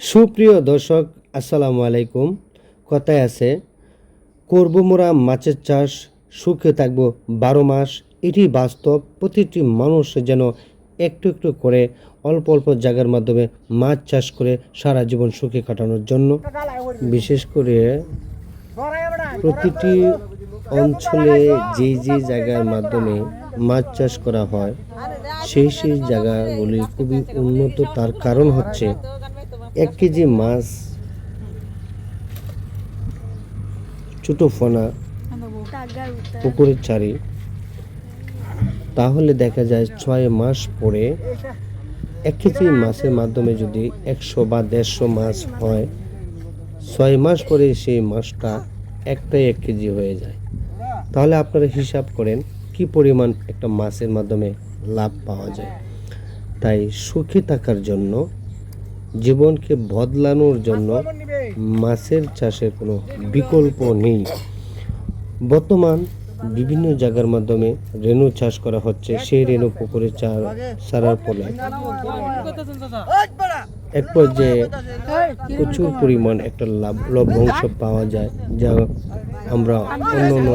সুপ্রিয় দর্শক, আসসালামু আলাইকুম। কথায় আছে, করব মোরা মাছের চাষ, সুখে থাকবো 12 মাস। এটি বাস্তব। প্রতিটি মানুষ যেন একটু একটু করে অল্প অল্প জায়গার মাধ্যমে মাছ চাষ করে সারা জীবন সুখে কাটানোর জন্য, বিশেষ করে প্রতিটি অঞ্চলে যে যে জায়গার মাধ্যমে মাছ চাষ করা হয় সেই সেই জায়গাগুলি খুবই উন্নত। তার কারণ হচ্ছে 1 কেজি মাছ ছোট ফোনা পুকুরের চারি, তাহলে দেখা যায় 6 মাস পরে 1 কেজি মাছের মাধ্যমে যদি 100 বা 150 মাছ হয়, 6 মাস পরে সেই মাছটা একটাই 1 কেজি হয়ে যায়। তাহলে আপনারা হিসাব করেন কি পরিমাণ একটা মাছের মাধ্যমে লাভ পাওয়া যায়। তাই সুখী থাকার জন্য, জীবনকে বদলানোর জন্য মাছের চাষের কোনো বিকল্প নেই। বর্তমান বিভিন্ন জায়গার মাধ্যমে রেণু চাষ করা হচ্ছে। সেই রেণু পুকুরে ছাড়ার ফলে এক পর্যায়ে প্রচুর পরিমাণ একটা লভ্যাংশ পাওয়া যায়, যা আমরা অন্য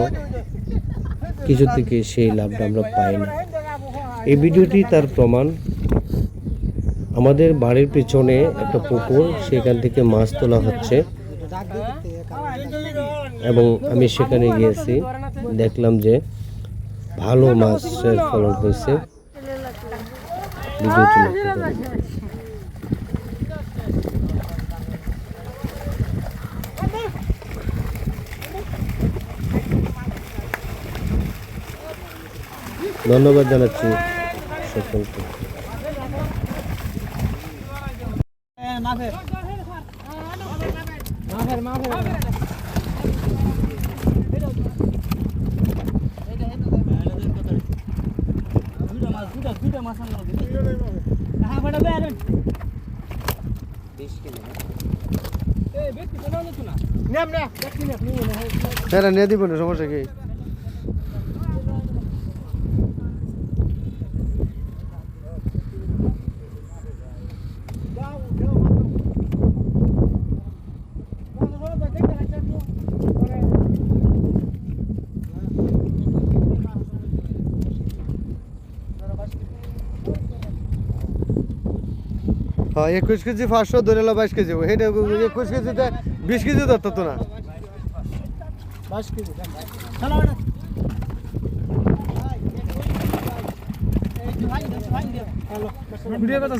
কিছু থেকে সেই লাভটা আমরা পাই না। এই ভিডিওটি তার প্রমাণ। আমাদের বাড়ির পিছনে একটা পুকুর, সেখান থেকে মাছ তোলা হচ্ছে এবং আমি সেখানে গিয়েছি, দেখলাম যে ভালো মাছের ফলন হয়েছে। ভিডিওটি লক্ষ্য করুন। ধন্যবাদ জানাচ্ছি সকলকে। নিয়ে দিব না, সমস্যা কি? হ্যাঁ, 21 কেজি 500 ধরে 22 কেজি, সেটা 21 কেজিতে 20 কেজি ধরতো তো না। ভিডিও কথা